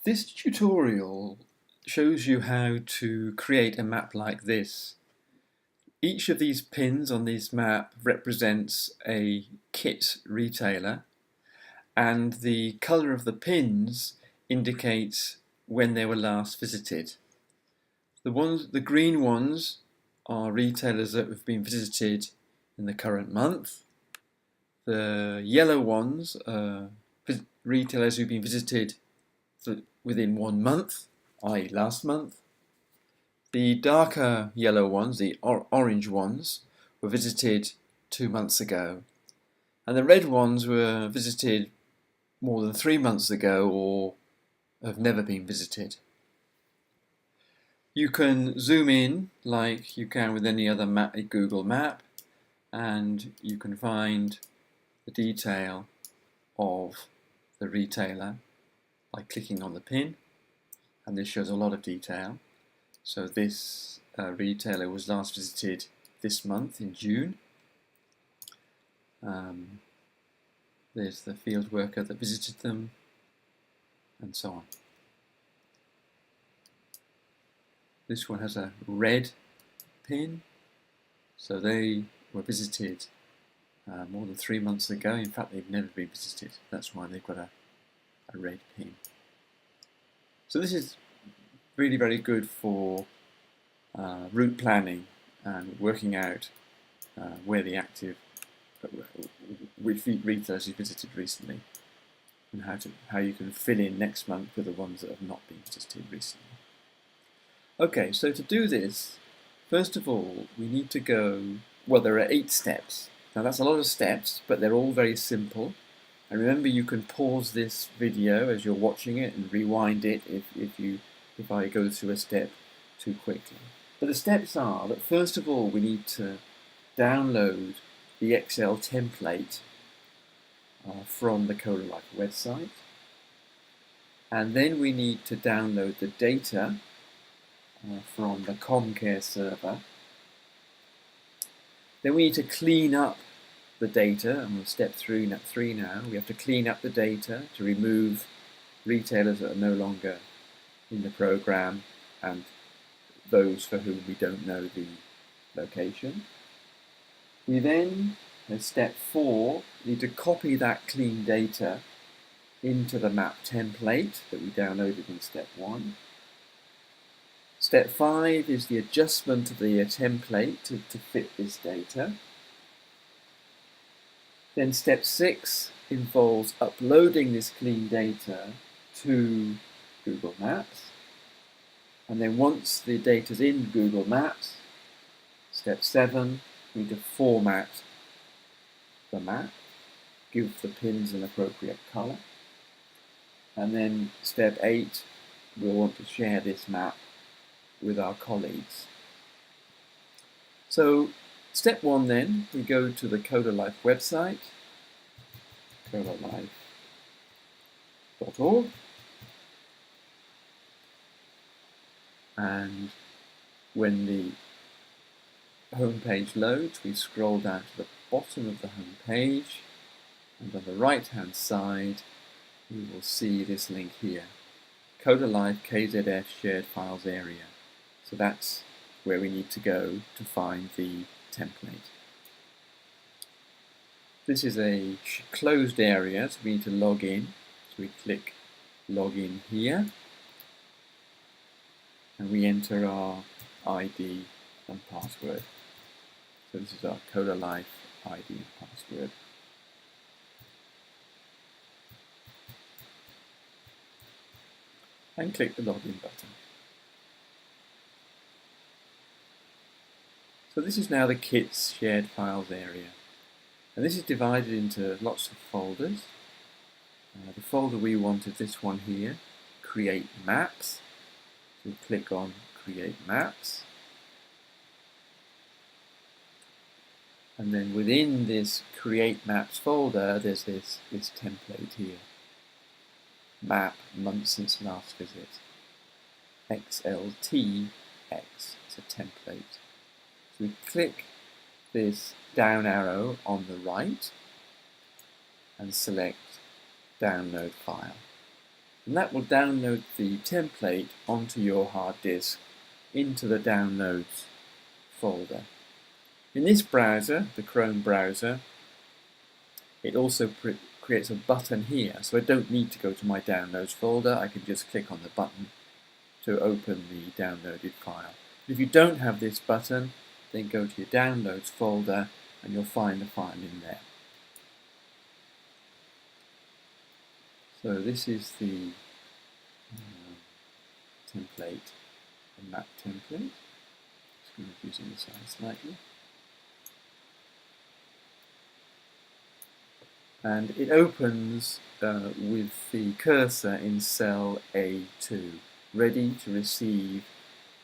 This tutorial shows you how to create a map like this. Each of these pins on this map represents a KYTS retailer, and the colour of the pins indicates when they were last visited. The green ones are retailers that have been visited in the current month. The yellow ones are retailers who've been visited within 1 month, i.e. last month. The darker yellow ones, the orange ones, were visited 2 months ago. And the red ones were visited more than 3 months ago or have never been visited. You can zoom in like you can with any other map, a Google map, and you can find the detail of the retailer by clicking on the pin, and this shows a lot of detail. So this retailer was last visited this month in June. There's the field worker that visited them, and so on. This one has a red pin, so they were visited more than 3 months ago. In fact, they've never been visited. That's why they've got a red pin. So this is really very good for route planning and working out where the which retailers you visited recently, and how you can fill in next month with the ones that have not been visited recently. Okay, so to do this, first of all, we need to well, there are 8 steps. Now that's a lot of steps, but they're all very simple. And remember, you can pause this video as you're watching it and rewind it if I go through a step too quickly. But the steps are that first of all we need to download the Excel template from the ColaLife website, and then we need to download the data from the Comcare server. Then we need to clean up the data, and we'll step through 3 now. We have to clean up the data to remove retailers that are no longer in the program and those for whom we don't know the location. We then, as step 4, need to copy that clean data into the map template that we downloaded in step 1. Step 5 is the adjustment of the template to fit this data. Then step 6 involves uploading this clean data to Google Maps. And then once the data's in Google Maps, step 7, we need to format the map, give the pins an appropriate colour. And then step 8, we'll want to share this map with our colleagues. So step 1 then, we go to the ColaLife website, colalife.org, and when the home page loads, we scroll down to the bottom of the home page, and on the right hand side you will see this link here, ColaLife KZF Shared Files Area. So that's where we need to go to find the template. This is a closed area, so we need to log in. So we click Login here, and we enter our ID and password. So this is our ColaLife ID and password. And click the login button. So this is now the KYTS Shared Files area. And this is divided into lots of folders. The folder we wanted, this one here, Create Maps. So we click on Create Maps. And then within this Create Maps folder, there's this template here. Map month since last visit. XLTX, it's a template. So we click this down arrow on the right and select Download File. And that will download the template onto your hard disk into the Downloads folder. In this browser, the Chrome browser, it also creates a button here, so I don't need to go to my Downloads folder. I can just click on the button to open the downloaded file. If you don't have this button, then go to your Downloads folder and you'll find the file in there. So this is the template, the map template. Just going to reduce the size slightly. And it opens with the cursor in cell A2, ready to receive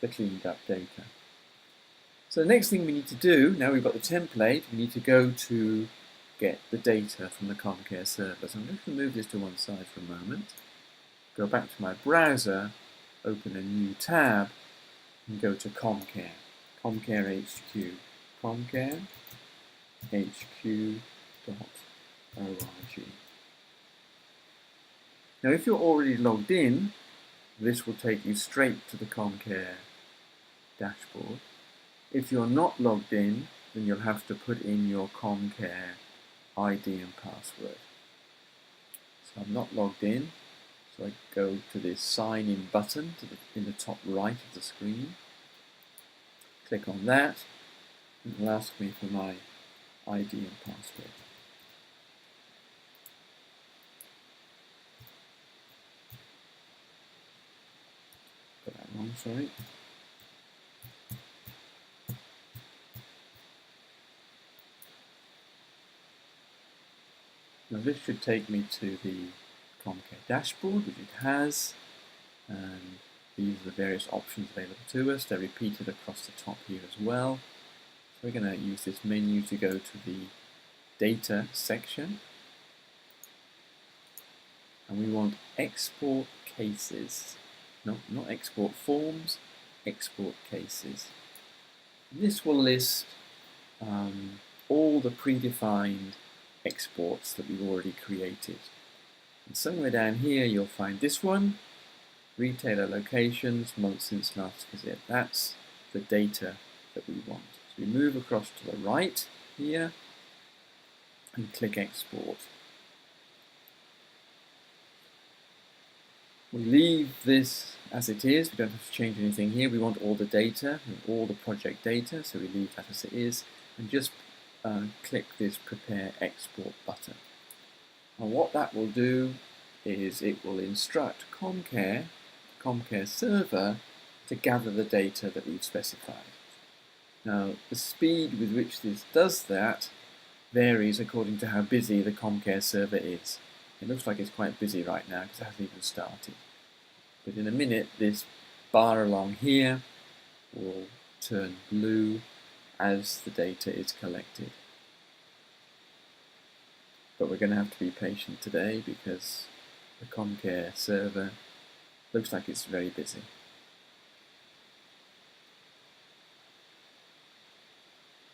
the cleaned up data. So the next thing we need to do, now we've got the template, we need to go to get the data from the ComCare server. So I'm going to move this to one side for a moment, go back to my browser, open a new tab, and go to ComCare, ComCare HQ, ComCare HQ.org. Now if you're already logged in, this will take you straight to the ComCare dashboard. If you're not logged in, then you'll have to put in your ComCare ID and password. So I'm not logged in, so I go to this sign in button in the top right of the screen, click on that, and it will ask me for my ID and password. Got that wrong, sorry. Now this should take me to the ComCare dashboard, which it has, and these are the various options available to us. They're repeated across the top here as well. So we're going to use this menu to go to the data section, and we want export cases. No, not export forms, export cases. This will list all the predefined exports that we've already created. And somewhere down here you'll find this one, retailer locations, month since last visit. That's the data that we want. So we move across to the right here and click export. We leave this as it is, we don't have to change anything here. We want all the data, all the project data, so we leave that as it is, and just click this Prepare Export button. And what that will do is it will instruct ComCare server, to gather the data that we've specified. Now, the speed with which this does that varies according to how busy the ComCare server is. It looks like it's quite busy right now because it hasn't even started. But in a minute, this bar along here will turn blue as the data is collected. But we're going to have to be patient today because the ComCare server looks like it's very busy.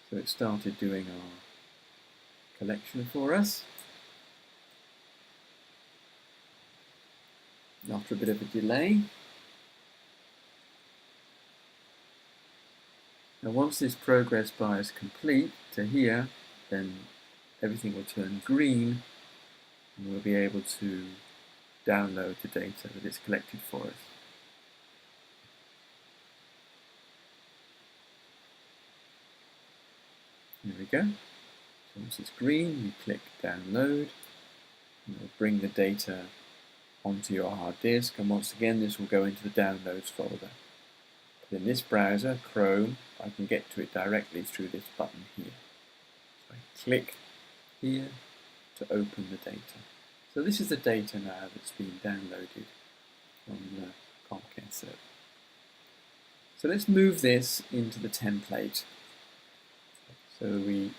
So it started doing our collection for us. After a bit of a delay. Now once this progress bar is complete to here, then everything will turn green and we'll be able to download the data that it's collected for us. There we go. So once it's green, you click download and it'll bring the data onto your hard disk, and once again this will go into the downloads folder. But in this browser, Chrome, I can get to it directly through this button here. So I click here to open the data. So this is the data now that's been downloaded from the ComCare server. So let's move this into the template. So we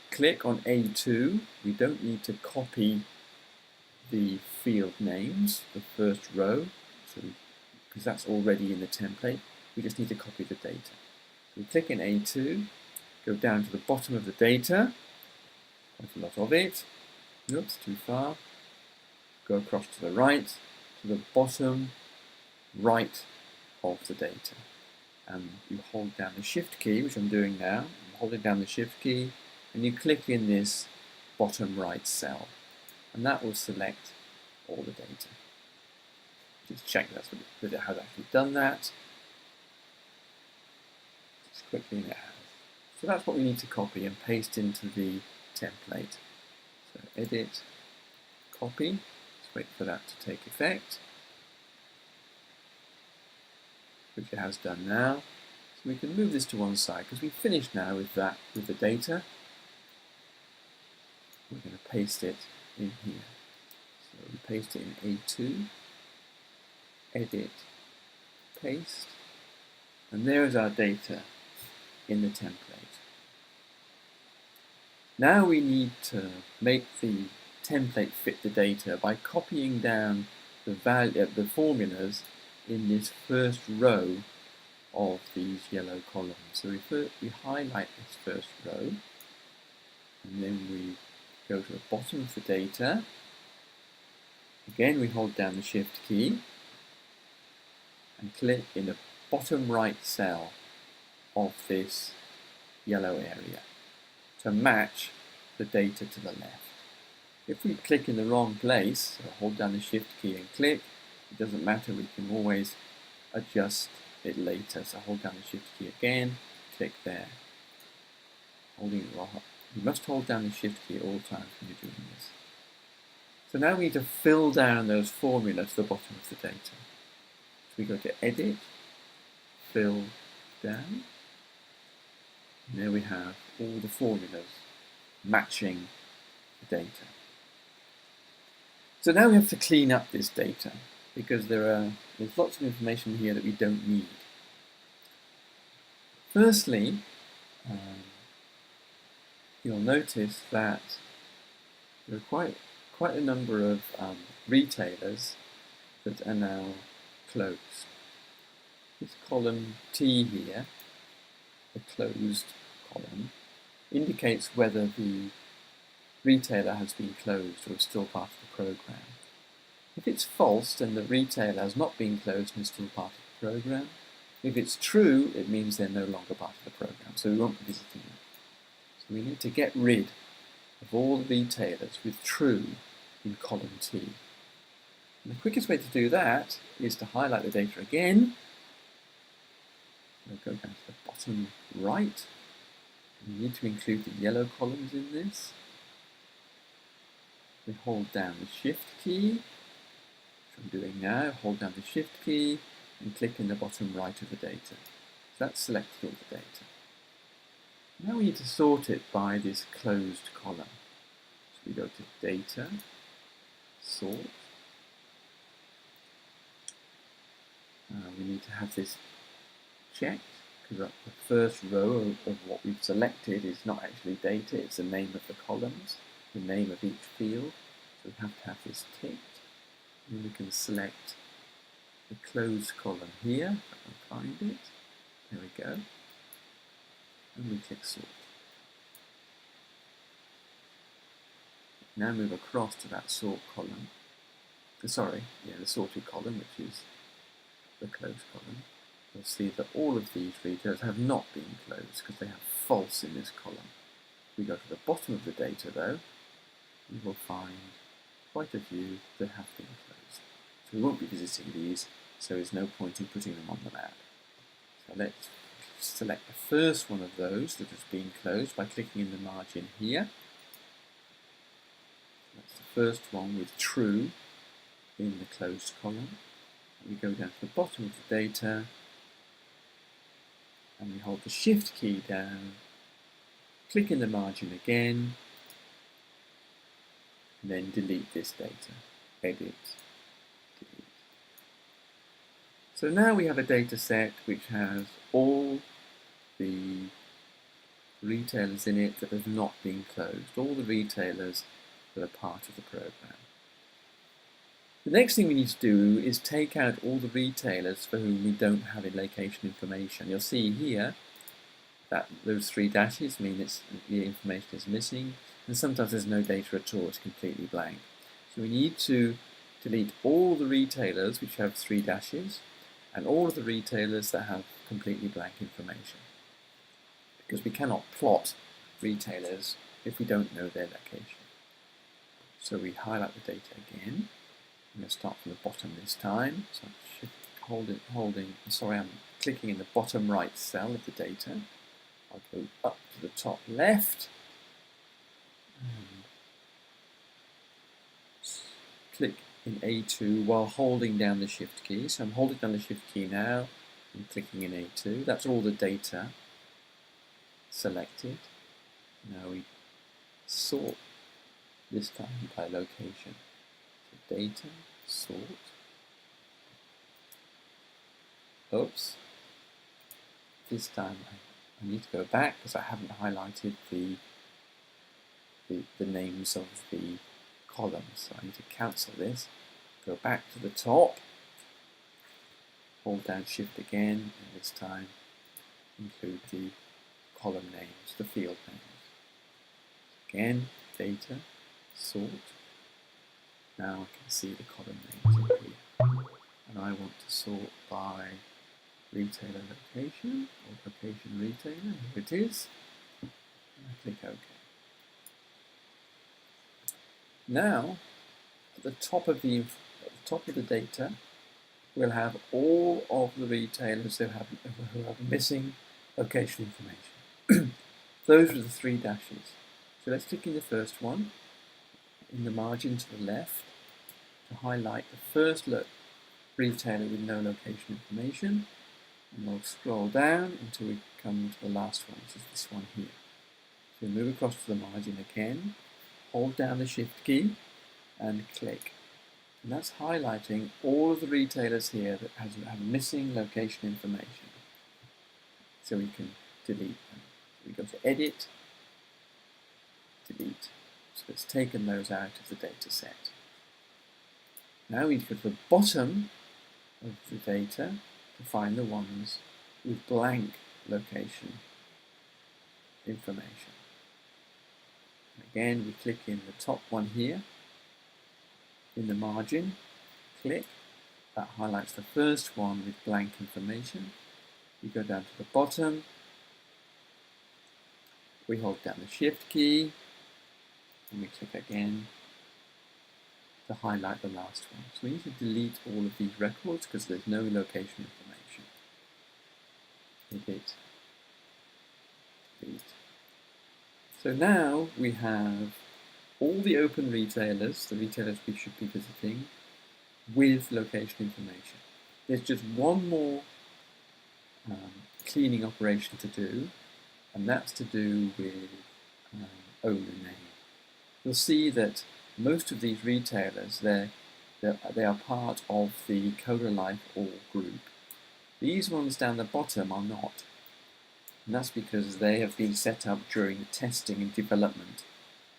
click on A2. We don't need to copy the field names, the first row, because that's already in the template. We just need to copy the data. So we click in A2, go down to the bottom of the data, quite a lot of it. Oops, too far. Go across to the right, to the bottom right of the data. And you hold down the Shift key, which I'm doing now. I'm holding down the Shift key, and you click in this bottom right cell, and that will select all the data. Just check that it has actually done that. Just quickly, it has. So that's what we need to copy and paste into the template. So edit, copy. Let's wait for that to take effect, which it has done now. So we can move this to one side because we've finished now with that, with the data. We're going to paste it in here. So we paste it in A2, edit, paste, and there is our data in the template. Now we need to make the template fit the data by copying down the formulas in this first row of these yellow columns. So we highlight this first row, and then we go to the bottom of the data. Again, we hold down the Shift key and click in the bottom right cell of this yellow area to match the data to the left. If we click in the wrong place, so hold down the Shift key and click, it doesn't matter, we can always adjust it later. So hold down the Shift key again, click there. You must hold down the Shift key at all times when you're doing this. So now we need to fill down those formulas to the bottom of the data. So we go to Edit, Fill Down, and there we have all the formulas matching the data. So now we have to clean up this data because there's lots of information here that we don't need. Firstly, you'll notice that there are quite a number of retailers that are now closed. This column T here, the closed column, indicates whether the retailer has been closed or is still part of the program. If it's false, then the retailer has not been closed and is still part of the program. If it's true, it means they're no longer part of the program, so we won't be visiting them. So we need to get rid of all the retailers with true in column T. And the quickest way to do that is to highlight the data again. We'll go down to the bottom right. We need to include the yellow columns in this. We hold down the Shift key, which I'm doing now. Hold down the Shift key and click in the bottom right of the data. So that's selected all the data. Now we need to sort it by this closed column. So we go to Data, Sort. We need to have this checked because the first row of what we've selected is not actually data, it's the name of the columns, the name of each field. So we have to have this ticked. And we can select the closed column here, if I can find it. There we go. And we click Sort. Now move across to that sort column. The sorted column, which is the closed column. You'll see that all of these retailers have not been closed because they have false in this column. If we go to the bottom of the data though, we will find quite a few that have been closed. So we won't be visiting these, so there's no point in putting them on the map. So let's select the first one of those that has been closed by clicking in the margin here. That's the first one with true in the closed column. We go down to the bottom of the data and we hold the Shift key down, click in the margin again, and then delete this data. Edit, delete. So now we have a data set which has all the retailers in it that have not been closed, all the retailers that are part of the program. The next thing we need to do is take out all the retailers for whom we don't have a location information. You'll see here that those three dashes mean the information is missing, and sometimes there's no data at all, it's completely blank. So we need to delete all the retailers which have 3 dashes and all of the retailers that have completely blank information, because we cannot plot retailers if we don't know their location. So we highlight the data again. I'm going to start from the bottom this time. So I'm clicking in the bottom right cell of the data. I'll go up to the top left and click in A2 while holding down the Shift key. So I'm holding down the Shift key now and clicking in A2. That's all the data selected. Now we sort this time by location. So data, sort. Oops. This time I need to go back because I haven't highlighted the names of the columns. So I need to cancel this. Go back to the top. Hold down Shift again, and this time include the column names, the field names. Again, data, sort. Now I can see the column names in here. And I want to sort by retailer location, or location retailer, here it is. And I click OK. Now, at the top of the data, we'll have all of the retailers who have missing location information. Those are the 3 dashes. So let's click in the first one, in the margin to the left, to highlight the first retailer with no location information, and we'll scroll down until we come to the last one, which is this one here. So move across to the margin again, hold down the Shift key, and click. And that's highlighting all of the retailers here that have missing location information. So we can delete them. So we go to Edit, Delete. So it's taken those out of the data set. Now we go to the bottom of the data to find the ones with blank location information. Again, we click in the top one here, in the margin, click. That highlights the first one with blank information. We go down to the bottom, we hold down the Shift key, and we click again to highlight the last one. So we need to delete all of these records because there's no location information. Edit, delete. So now we have all the open retailers, the retailers we should be visiting, with location information. There's just one more cleaning operation to do, and that's to do with owner name. You'll see that most of these retailers, they are part of the ColaLife All group. These ones down the bottom are not, and that's because they have been set up during the testing and development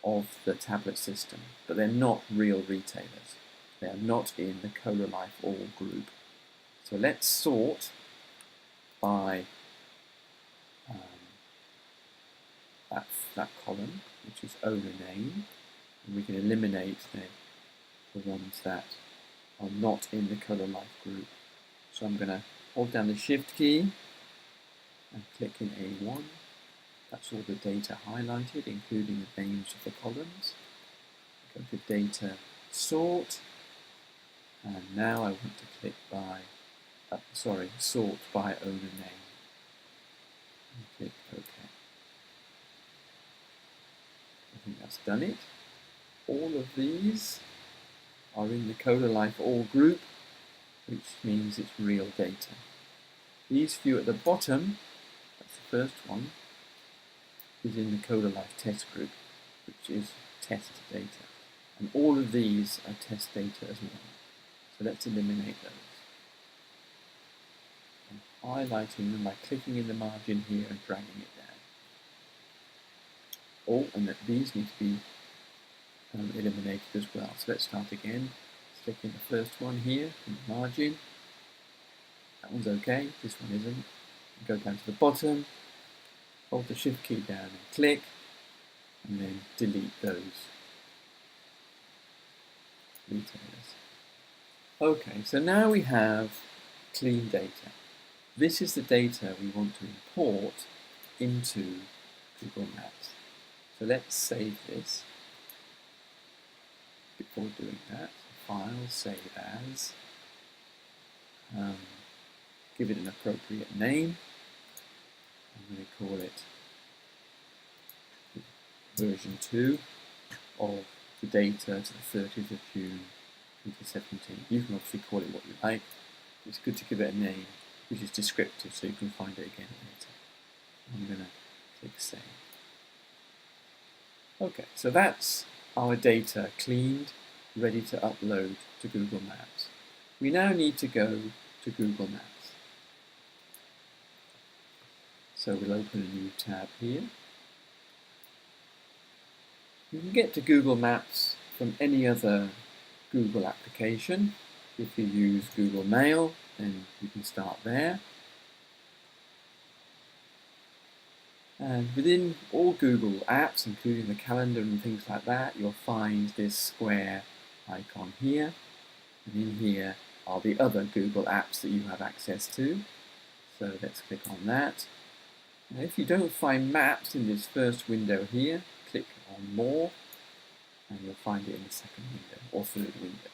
of the tablet system, but they're not real retailers. They are not in the ColaLife All group. So let's sort by that column, which is owner name, and we can eliminate the ones that are not in the ColaLife group. So I'm going to hold down the Shift key and click in A1. That's all the data highlighted, including the names of the columns. Go to Data, Sort, and now I want to click by, sort by owner name. And click OK. I think that's done it. All of these are in the ColaLife All group, which means it's real data. These few at the bottom, that's the first one, is in the ColaLife test group, which is test data. And all of these are test data as well. So let's eliminate those. I'm highlighting them by clicking in the margin here and dragging it down. Oh, and that these need to be eliminated as well. So let's start again. Click in the first one here in the margin. That one's okay, this one isn't. Go down to the bottom, hold the Shift key down and click, and then delete those retailers. Okay, so now we have clean data. This is the data we want to import into Google Maps. So let's save this. Before doing that, File, Save As, give it an appropriate name. I'm going to call it version 2 of the data to the 30th of June 2017. You can obviously call it what you like. It's good to give it a name which is descriptive so you can find it again later. I'm going to click Save. Okay, so that's our data cleaned, ready to upload to Google Maps. We now need to go to Google Maps. So we'll open a new tab here. You can get to Google Maps from any other Google application. If you use Google Mail, then you can start there. And within all Google apps, including the calendar and things like that, you'll find this square icon here. And in here are the other Google apps that you have access to. So let's click on that. Now, if you don't find Maps in this first window here, click on More, and you'll find it in the second window or third window.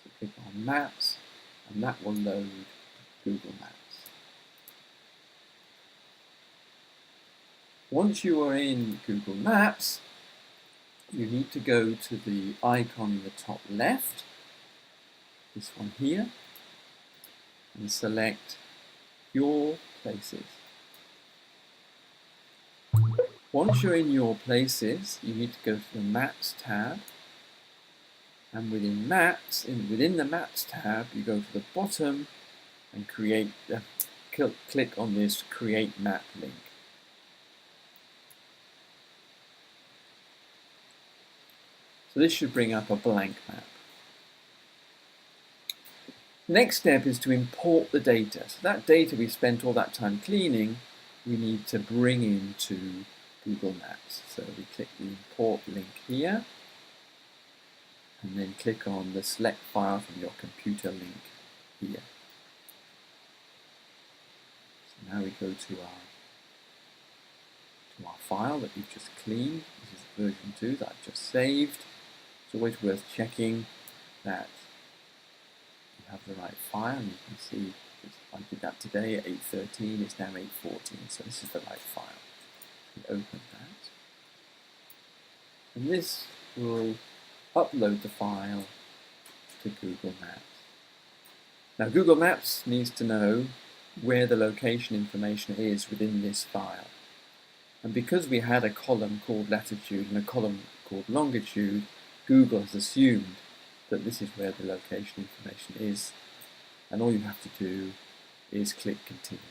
So click on Maps, and that will load Google Maps. Once you are in Google Maps, you need to go to the icon in the top left, this one here, and select Your Places. Once you're in Your Places, you need to go to the Maps tab, and within Maps, within the Maps tab, you go to the bottom and click on this Create Map link. So this should bring up a blank map. Next step is to import the data. So that data we spent all that time cleaning, we need to bring into Google Maps. So we click the import link here, and then click on the select file from your computer link here. So now we go to our file that we've just cleaned. This is version 2 that I've just saved. It's always worth checking that you have the right file, and you can see I did that today at 8:13, it's now 8:14, so this is the right file. We open that, and this will upload the file to Google Maps. Now Google Maps needs to know where the location information is within this file, and because we had a column called latitude and a column called longitude, Google has assumed that this is where the location information is, and all you have to do is click Continue.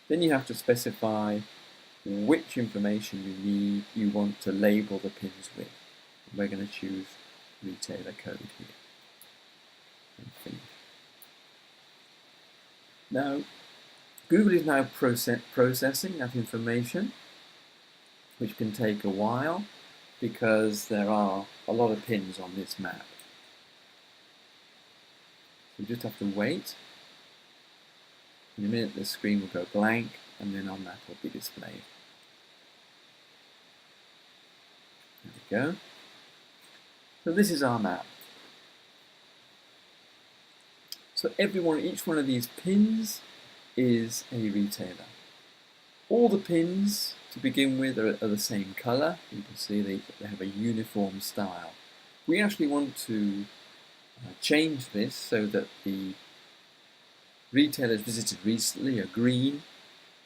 Then you have to specify which information you want to label the pins with. We're going to choose retailer code here and finish. Now, Google is now processing that information, which can take a while because there are a lot of pins on this map. So you just have to wait. In a minute the screen will go blank, and then our map will be displayed. There we go. So this is our map. So each one of these pins is a retailer. All the pins to begin with are the same colour. You can see they have a uniform style. We actually want to change this so that the retailers visited recently are green,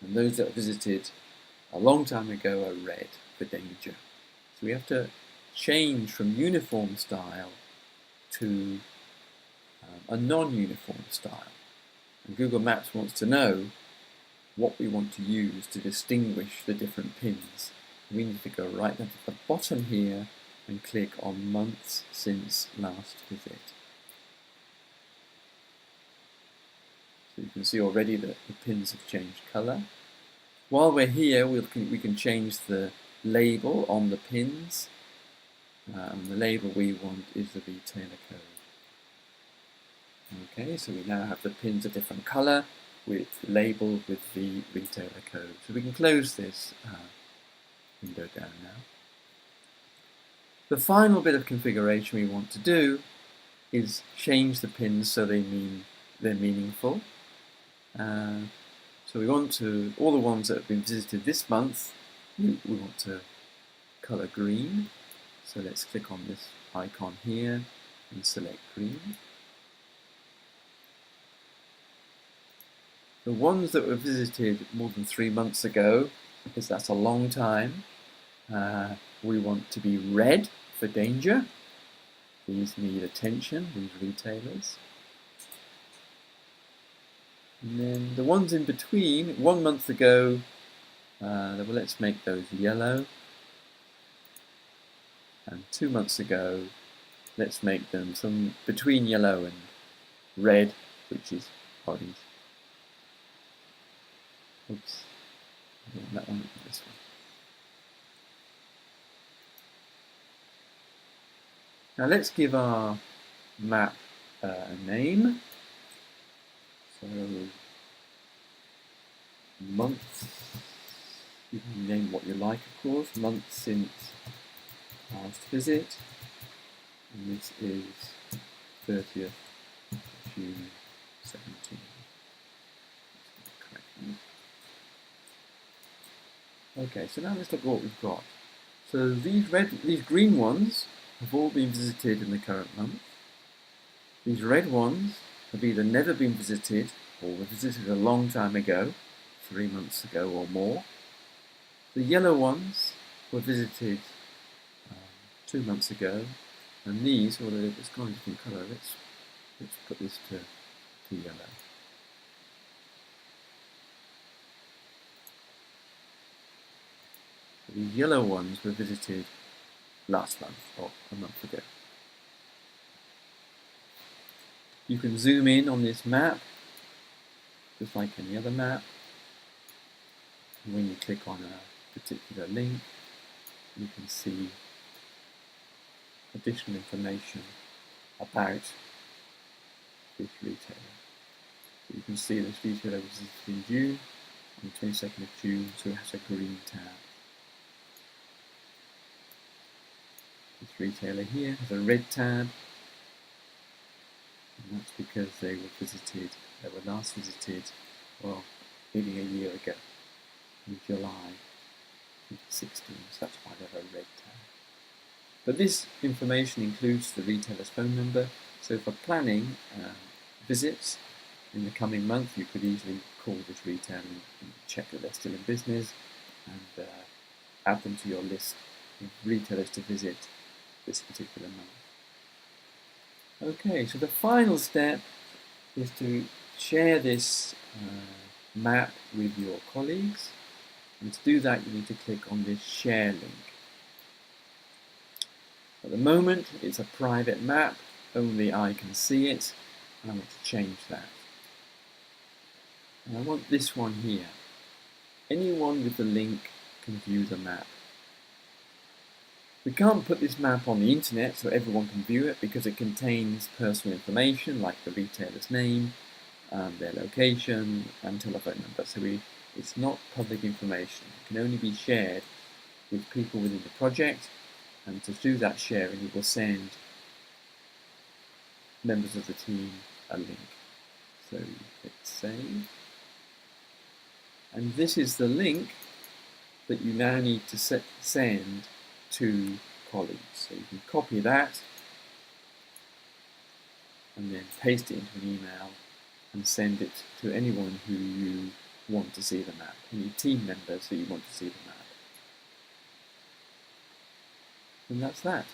and those that visited a long time ago are red for danger. So we have to change from uniform style to a non-uniform style. And Google Maps wants to know what we want to use to distinguish the different pins. We need to go right down to the bottom here and click on Months Since Last Visit. So you can see already that the pins have changed colour. While we're here, we can change the label on the pins. The label we want is the retailer code. Okay, so we now have the pins a different colour labelled with the retailer code. So we can close this window down now. The final bit of configuration we want to do is change the pins so they're meaningful. So we want to, all the ones that have been visited this month, we want to colour green. So let's click on this icon here and select green. The ones that were visited more than 3 months ago, because that's a long time, we want to be red for danger. These need attention, these retailers. And then the ones in between, 1 month ago, well, let's make those yellow. And 2 months ago, let's make them some between yellow and red, which is orange. Oops, that one, this one. Now let's give our map a name. So, months, you can name what you like, of course. Month since last visit. And this is 30th June 17. Okay, so now let's look at what we've got. So these green ones have all been visited in the current month. These red ones have either never been visited or were visited a long time ago, 3 months ago or more. The yellow ones were visited 2 months ago, and these, although it's kind of different colour, let's put this to yellow. The yellow ones were visited last month, or a month ago. You can zoom in on this map, just like any other map. And when you click on a particular link, you can see additional information about this retailer. So you can see this retailer was visited in June, on the 22nd of June, so it has a green tab. This retailer here has a red tab, and that's because they were last visited, well, nearly a year ago, in July 2016, so that's why they have a red tab. But this information includes the retailer's phone number, so for planning visits in the coming month, you could easily call this retailer and check that they're still in business and add them to your list of retailers to visit this particular month. Okay, so the final step is to share this map with your colleagues, and to do that you need to click on this share link. At the moment it's a private map, only I can see it, and I want to change that. And I want this one here. Anyone with the link can view the map. We can't put this map on the internet so everyone can view it because it contains personal information like the retailer's name, their location and telephone number. So it's not public information. It can only be shared with people within the project, and to do that sharing it will send members of the team a link. So hit save. And this is the link that you now need to send to colleagues. So you can copy that and then paste it into an email and send it to anyone who you want to see the map, any team members that you want to see the map. And that's that.